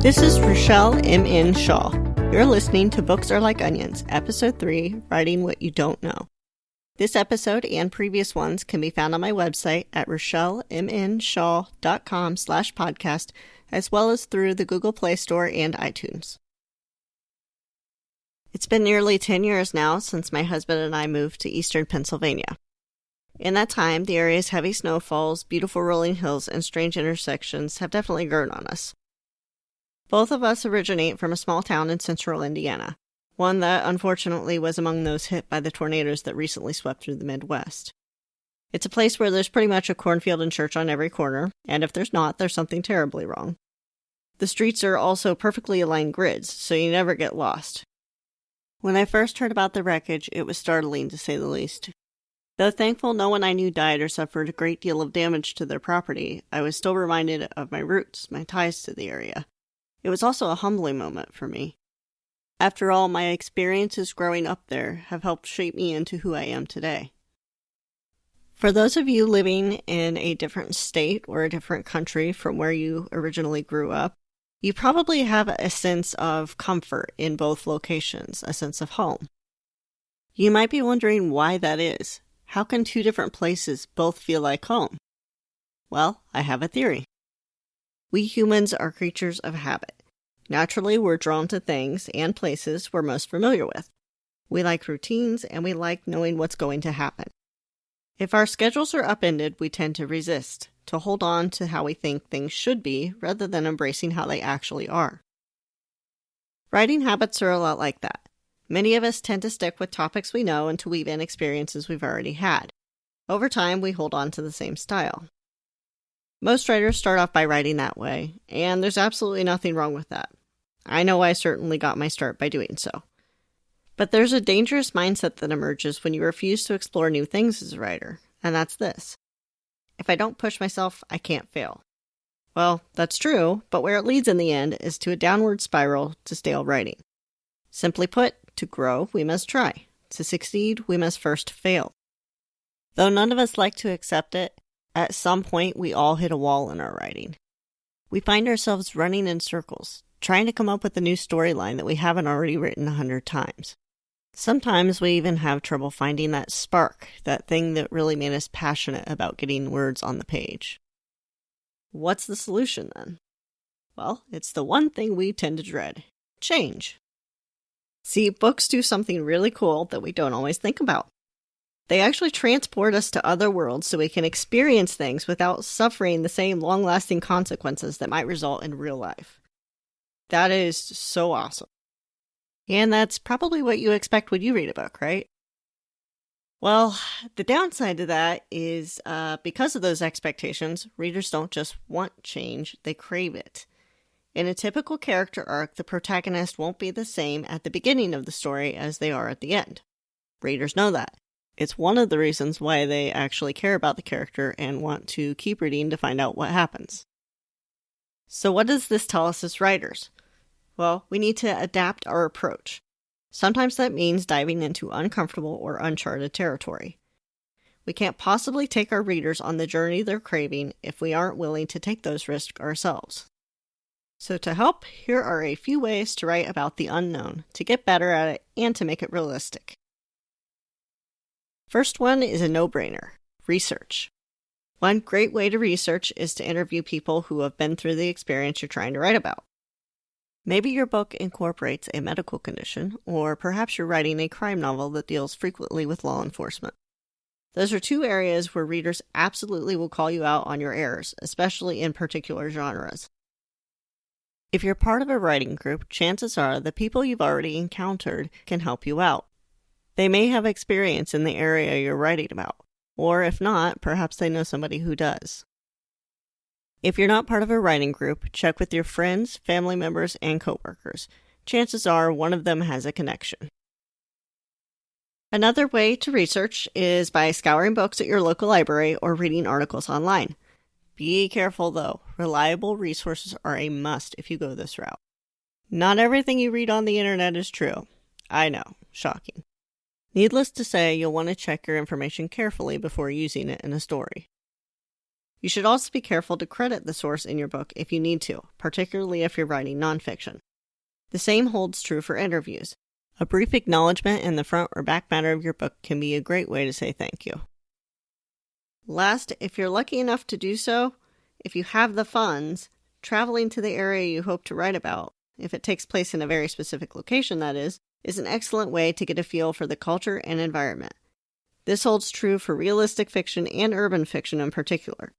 This is Rochelle M.N. Shaw. You're listening to Books Are Like Onions, Episode 3, Writing What You Don't Know. This episode and previous ones can be found on my website at rochellemnshaw.com/podcast, as well as through the Google Play Store and iTunes. It's been nearly 10 years now since my husband and I moved to eastern Pennsylvania. In that time, the area's heavy snowfalls, beautiful rolling hills, and strange intersections have definitely grown on us. Both of us originate from a small town in central Indiana, one that unfortunately was among those hit by the tornadoes that recently swept through the Midwest. It's a place where there's pretty much a cornfield and church on every corner, and if there's not, there's something terribly wrong. The streets are also perfectly aligned grids, so you never get lost. When I first heard about the wreckage, it was startling to say the least. Though thankful no one I knew died or suffered a great deal of damage to their property, I was still reminded of my roots, my ties to the area. It was also a humbling moment for me. After all, my experiences growing up there have helped shape me into who I am today. For those of you living in a different state or a different country from where you originally grew up, you probably have a sense of comfort in both locations, a sense of home. You might be wondering why that is. How can two different places both feel like home? Well, I have a theory. We humans are creatures of habit. Naturally, we're drawn to things and places we're most familiar with. We like routines, and we like knowing what's going to happen. If our schedules are upended, we tend to resist, to hold on to how we think things should be, rather than embracing how they actually are. Writing habits are a lot like that. Many of us tend to stick with topics we know and to weave in experiences we've already had. Over time, we hold on to the same style. Most writers start off by writing that way, and there's absolutely nothing wrong with that. I know I certainly got my start by doing so. But there's a dangerous mindset that emerges when you refuse to explore new things as a writer, and that's this. If I don't push myself, I can't fail. Well, that's true, but where it leads in the end is to a downward spiral to stale writing. Simply put, to grow, we must try. To succeed, we must first fail. Though none of us like to accept it, at some point, we all hit a wall in our writing. We find ourselves running in circles, trying to come up with a new storyline that we haven't already written 100 times. Sometimes we even have trouble finding that spark, that thing that really made us passionate about getting words on the page. What's the solution then? Well, it's the one thing we tend to dread: change. See, books do something really cool that we don't always think about. They actually transport us to other worlds so we can experience things without suffering the same long-lasting consequences that might result in real life. That is so awesome. And that's probably what you expect when you read a book, right? Well, the downside to that is because of those expectations, readers don't just want change, they crave it. In a typical character arc, the protagonist won't be the same at the beginning of the story as they are at the end. Readers know that. It's one of the reasons why they actually care about the character and want to keep reading to find out what happens. So what does this tell us as writers? Well, we need to adapt our approach. Sometimes that means diving into uncomfortable or uncharted territory. We can't possibly take our readers on the journey they're craving if we aren't willing to take those risks ourselves. So to help, here are a few ways to write about the unknown, to get better at it, and to make it realistic. First one is a no-brainer: research. One great way to research is to interview people who have been through the experience you're trying to write about. Maybe your book incorporates a medical condition, or perhaps you're writing a crime novel that deals frequently with law enforcement. Those are two areas where readers absolutely will call you out on your errors, especially in particular genres. If you're part of a writing group, chances are the people you've already encountered can help you out. They may have experience in the area you're writing about, or if not, perhaps they know somebody who does. If you're not part of a writing group, check with your friends, family members, and coworkers. Chances are one of them has a connection. Another way to research is by scouring books at your local library or reading articles online. Be careful though, reliable resources are a must if you go this route. Not everything you read on the internet is true. I know, shocking. Needless to say, you'll want to check your information carefully before using it in a story. You should also be careful to credit the source in your book if you need to, particularly if you're writing nonfiction. The same holds true for interviews. A brief acknowledgement in the front or back matter of your book can be a great way to say thank you. Last, if you're lucky enough to do so, if you have the funds, traveling to the area you hope to write about, if it takes place in a very specific location that is an excellent way to get a feel for the culture and environment. This holds true for realistic fiction and urban fiction in particular.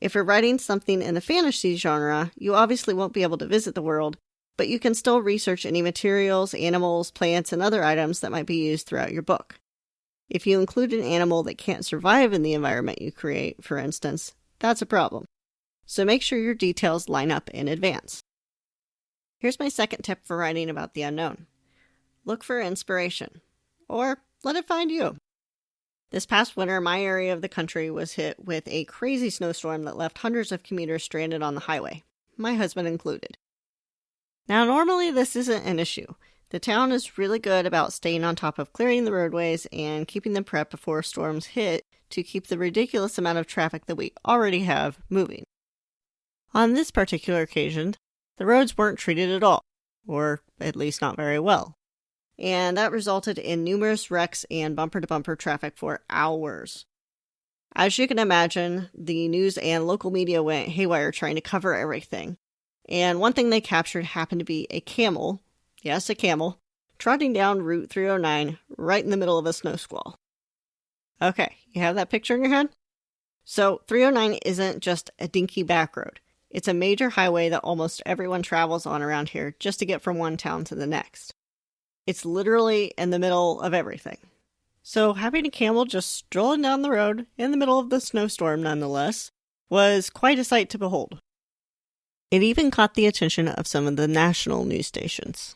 If you're writing something in the fantasy genre, you obviously won't be able to visit the world, but you can still research any materials, animals, plants, and other items that might be used throughout your book. If you include an animal that can't survive in the environment you create, for instance, that's a problem. So make sure your details line up in advance. Here's my second tip for writing about the unknown. Look for inspiration, or let it find you. This past winter, my area of the country was hit with a crazy snowstorm that left hundreds of commuters stranded on the highway, my husband included. Now, normally this isn't an issue. The town is really good about staying on top of clearing the roadways and keeping them prepped before storms hit to keep the ridiculous amount of traffic that we already have moving. On this particular occasion, the roads weren't treated at all, or at least not very well. And that resulted in numerous wrecks and bumper-to-bumper traffic for hours. As you can imagine, the news and local media went haywire trying to cover everything. And one thing they captured happened to be a camel, yes, a camel, trotting down Route 309 right in the middle of a snow squall. Okay, you have that picture in your head? So 309 isn't just a dinky back road. It's a major highway that almost everyone travels on around here just to get from one town to the next. It's literally in the middle of everything. So having a camel just strolling down the road in the middle of the snowstorm nonetheless was quite a sight to behold. It even caught the attention of some of the national news stations.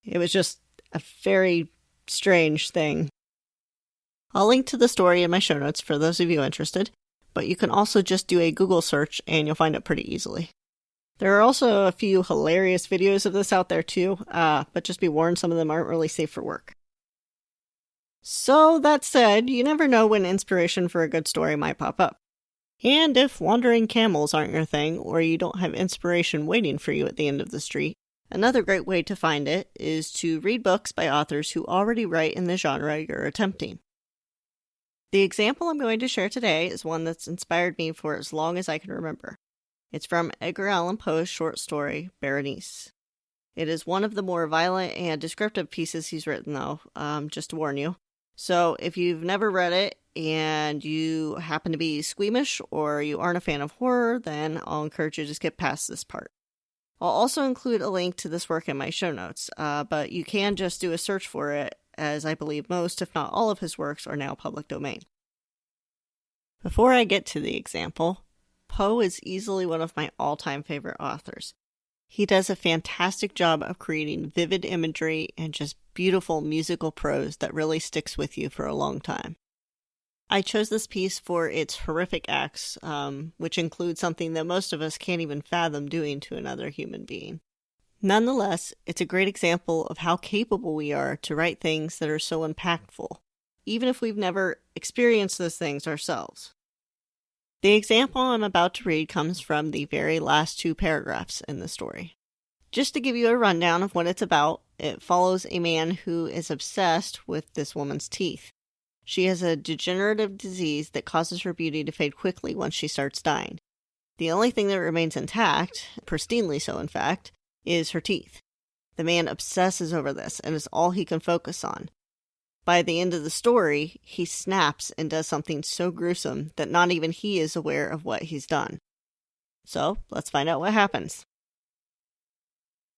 It was just a very strange thing. I'll link to the story in my show notes for those of you interested, but you can also just do a Google search and you'll find it pretty easily. There are also a few hilarious videos of this out there too, but just be warned, some of them aren't really safe for work. So that said, you never know when inspiration for a good story might pop up. And if wandering camels aren't your thing, or you don't have inspiration waiting for you at the end of the street, another great way to find it is to read books by authors who already write in the genre you're attempting. The example I'm going to share today is one that's inspired me for as long as I can remember. It's from Edgar Allan Poe's short story, Berenice. It is one of the more violent and descriptive pieces he's written, though, just to warn you. So if you've never read it and you happen to be squeamish or you aren't a fan of horror, then I'll encourage you to skip past this part. I'll also include a link to this work in my show notes, but you can just do a search for it, as I believe most, if not all of his works are now public domain. Before I get to the example, Poe is easily one of my all-time favorite authors. He does a fantastic job of creating vivid imagery and just beautiful musical prose that really sticks with you for a long time. I chose this piece for its horrific acts, which include something that most of us can't even fathom doing to another human being. Nonetheless, it's a great example of how capable we are to write things that are so impactful, even if we've never experienced those things ourselves. The example I'm about to read comes from the very last 2 paragraphs in the story. Just to give you a rundown of what it's about, it follows a man who is obsessed with this woman's teeth. She has a degenerative disease that causes her beauty to fade quickly once she starts dying. The only thing that remains intact, pristinely so in fact, is her teeth. The man obsesses over this, and it's all he can focus on. By the end of the story, he snaps and does something so gruesome that not even he is aware of what he's done. So, let's find out what happens.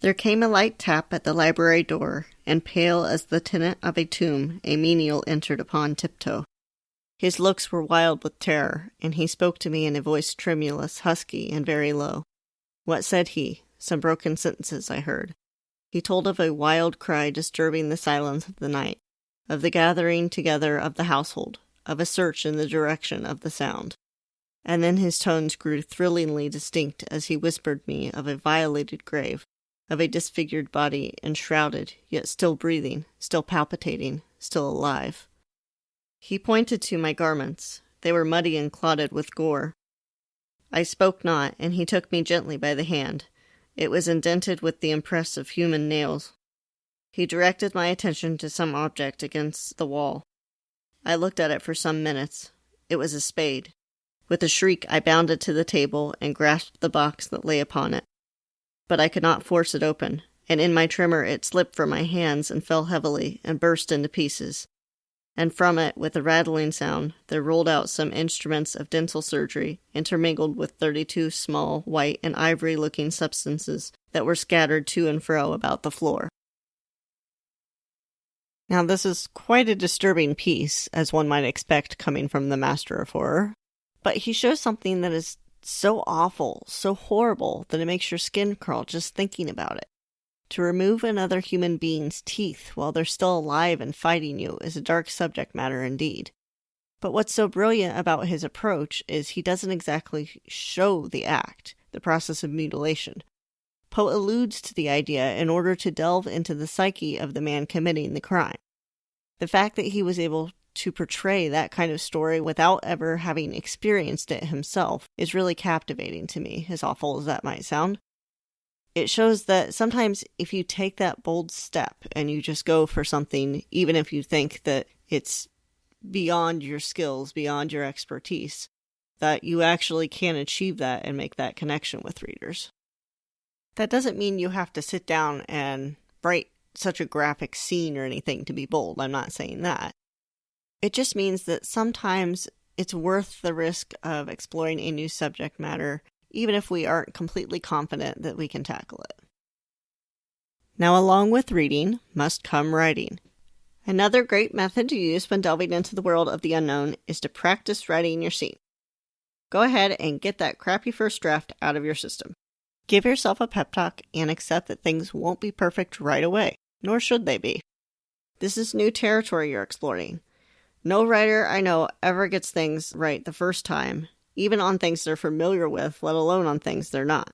There came a light tap at the library door, and pale as the tenant of a tomb, a menial entered upon tiptoe. His looks were wild with terror, and he spoke to me in a voice tremulous, husky, and very low. What said he? Some broken sentences I heard. He told of a wild cry disturbing the silence of the night, of the gathering together of the household, of a search in the direction of the sound. And then his tones grew thrillingly distinct as he whispered me of a violated grave, of a disfigured body enshrouded, yet still breathing, still palpitating, still alive. He pointed to my garments. They were muddy and clotted with gore. I spoke not, and he took me gently by the hand. It was indented with the impress of human nails. He directed my attention to some object against the wall. I looked at it for some minutes. It was a spade. With a shriek, I bounded to the table and grasped the box that lay upon it. But I could not force it open, and in my tremor it slipped from my hands and fell heavily and burst into pieces. And from it, with a rattling sound, there rolled out some instruments of dental surgery, intermingled with 32 small, white, and ivory-looking substances that were scattered to and fro about the floor. Now, this is quite a disturbing piece, as one might expect coming from the master of horror, but he shows something that is so awful, so horrible, that it makes your skin crawl just thinking about it. To remove another human being's teeth while they're still alive and fighting you is a dark subject matter indeed. But what's so brilliant about his approach is he doesn't exactly show the act, the process of mutilation. Poe alludes to the idea in order to delve into the psyche of the man committing the crime. The fact that he was able to portray that kind of story without ever having experienced it himself is really captivating to me, as awful as that might sound. It shows that sometimes if you take that bold step and you just go for something, even if you think that it's beyond your skills, beyond your expertise, that you actually can achieve that and make that connection with readers. That doesn't mean you have to sit down and write such a graphic scene or anything to be bold. I'm not saying that. It just means that sometimes it's worth the risk of exploring a new subject matter, even if we aren't completely confident that we can tackle it. Now, along with reading must come writing. Another great method to use when delving into the world of the unknown is to practice writing your scene. Go ahead and get that crappy first draft out of your system. Give yourself a pep talk and accept that things won't be perfect right away, nor should they be. This is new territory you're exploring. No writer I know ever gets things right the first time, even on things they're familiar with, let alone on things they're not.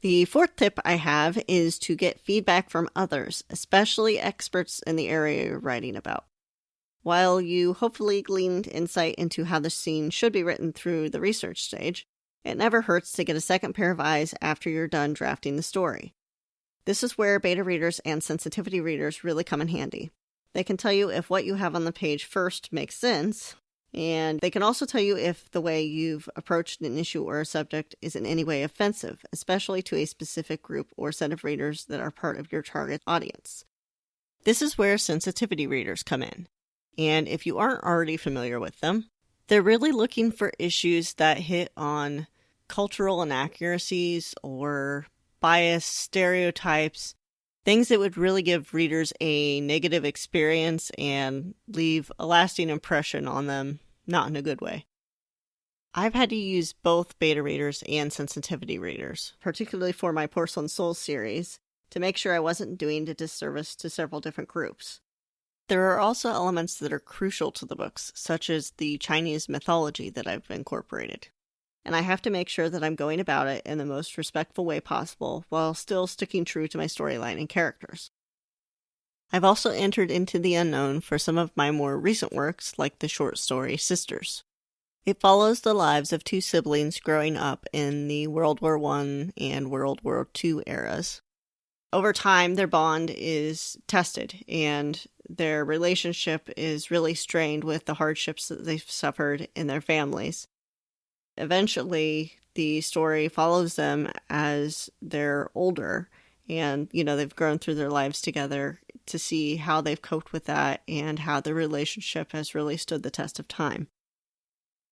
The fourth tip I have is to get feedback from others, especially experts in the area you're writing about. While you hopefully gleaned insight into how the scene should be written through the research stage, it never hurts to get a second pair of eyes after you're done drafting the story. This is where beta readers and sensitivity readers really come in handy. They can tell you if what you have on the page first makes sense, and they can also tell you if the way you've approached an issue or a subject is in any way offensive, especially to a specific group or set of readers that are part of your target audience. This is where sensitivity readers come in, and if you aren't already familiar with them, they're really looking for issues that hit on cultural inaccuracies or bias, stereotypes, things that would really give readers a negative experience and leave a lasting impression on them, not in a good way. I've had to use both beta readers and sensitivity readers, particularly for my Porcelain Souls series, to make sure I wasn't doing a disservice to several different groups. There are also elements that are crucial to the books, such as the Chinese mythology that I've incorporated. And I have to make sure that I'm going about it in the most respectful way possible while still sticking true to my storyline and characters. I've also entered into the unknown for some of my more recent works, like the short story Sisters. It follows the lives of two siblings growing up in the World War I and World War II eras. Over time, their bond is tested, and their relationship is really strained with the hardships that they've suffered in their families. Eventually, the story follows them as they're older, and, they've grown through their lives together to see how they've coped with that and how the relationship has really stood the test of time.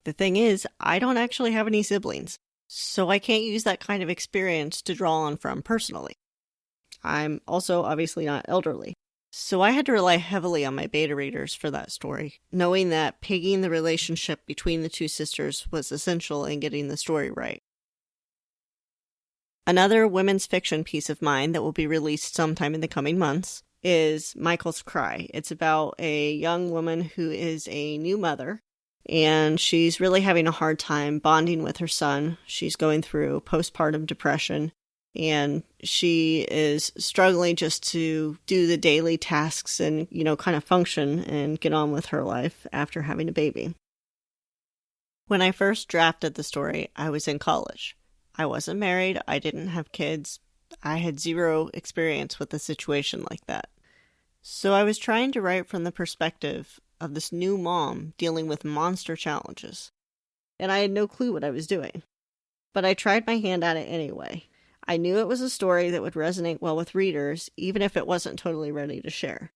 The thing is, I don't actually have any siblings, so I can't use that kind of experience to draw on from personally. I'm also obviously not elderly, so I had to rely heavily on my beta readers for that story, knowing that pegging the relationship between the two sisters was essential in getting the story right. Another women's fiction piece of mine that will be released sometime in the coming months is Michael's Cry. It's about a young woman who is a new mother, and she's really having a hard time bonding with her son. She's going through postpartum depression, and she is struggling just to do the daily tasks and, kind of function and get on with her life after having a baby. When I first drafted the story, I was in college. I wasn't married, I didn't have kids, I had zero experience with a situation like that. So I was trying to write from the perspective of this new mom dealing with monster challenges. And I had no clue what I was doing. But I tried my hand at it anyway. I knew it was a story that would resonate well with readers, even if it wasn't totally ready to share.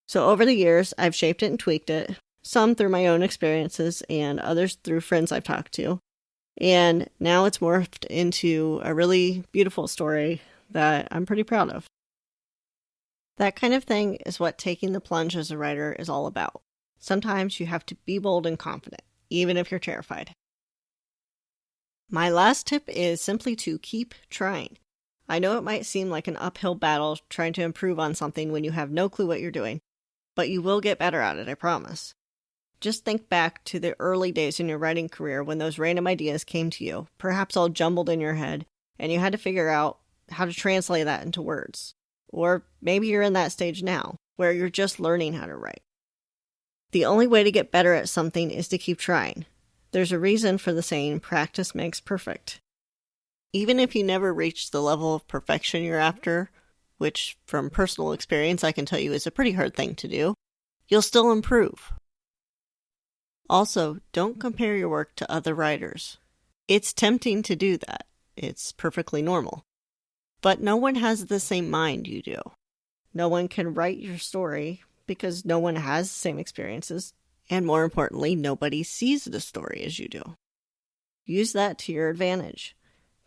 So over the years, I've shaped it and tweaked it, some through my own experiences and others through friends I've talked to. And now it's morphed into a really beautiful story that I'm pretty proud of. That kind of thing is what taking the plunge as a writer is all about. Sometimes you have to be bold and confident, even if you're terrified. My last tip is simply to keep trying. I know it might seem like an uphill battle trying to improve on something when you have no clue what you're doing, but you will get better at it, I promise. Just think back to the early days in your writing career when those random ideas came to you, perhaps all jumbled in your head, and you had to figure out how to translate that into words. Or maybe you're in that stage now, where you're just learning how to write. The only way to get better at something is to keep trying. There's a reason for the saying, practice makes perfect. Even if you never reach the level of perfection you're after, which from personal experience I can tell you is a pretty hard thing to do, you'll still improve. Also, don't compare your work to other writers. It's tempting to do that. It's perfectly normal. But no one has the same mind you do. No one can write your story because no one has the same experiences. And more importantly, nobody sees the story as you do. Use that to your advantage.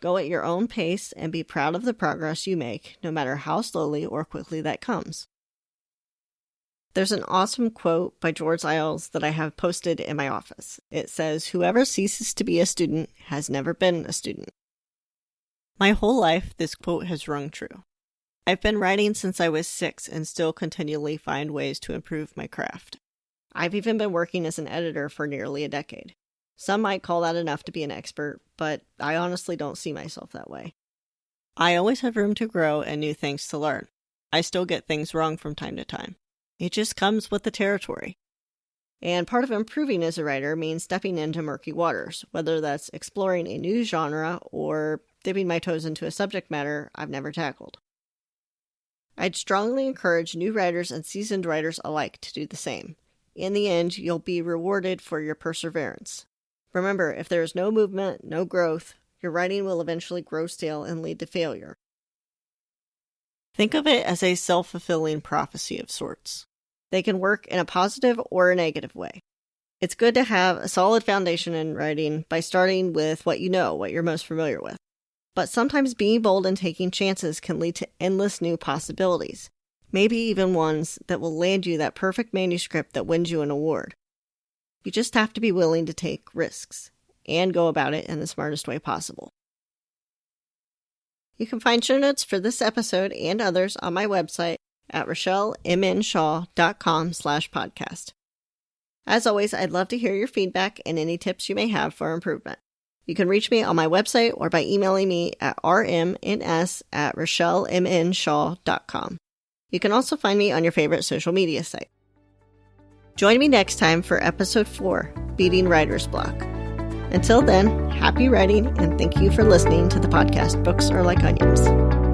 Go at your own pace and be proud of the progress you make, no matter how slowly or quickly that comes. There's an awesome quote by George Iles that I have posted in my office. It says, "Whoever ceases to be a student has never been a student." My whole life, this quote has rung true. I've been writing since I was 6 and still continually find ways to improve my craft. I've even been working as an editor for nearly a decade. Some might call that enough to be an expert, but I honestly don't see myself that way. I always have room to grow and new things to learn. I still get things wrong from time to time. It just comes with the territory. And part of improving as a writer means stepping into murky waters, whether that's exploring a new genre or dipping my toes into a subject matter I've never tackled. I'd strongly encourage new writers and seasoned writers alike to do the same. In the end, you'll be rewarded for your perseverance. Remember, if there is no movement, no growth, your writing will eventually grow stale and lead to failure. Think of it as a self-fulfilling prophecy of sorts. They can work in a positive or a negative way. It's good to have a solid foundation in writing by starting with what you know, what you're most familiar with. But sometimes being bold and taking chances can lead to endless new possibilities. Maybe even ones that will land you that perfect manuscript that wins you an award. You just have to be willing to take risks and go about it in the smartest way possible. You can find show notes for this episode and others on my website at rochellemnshaw.com/podcast. As always, I'd love to hear your feedback and any tips you may have for improvement. You can reach me on my website or by emailing me at rmns@rochellemnshaw.com. You can also find me on your favorite social media site. Join me next time for episode 4, Beating Writer's Block. Until then, happy writing and thank you for listening to the podcast Books Are Like Onions.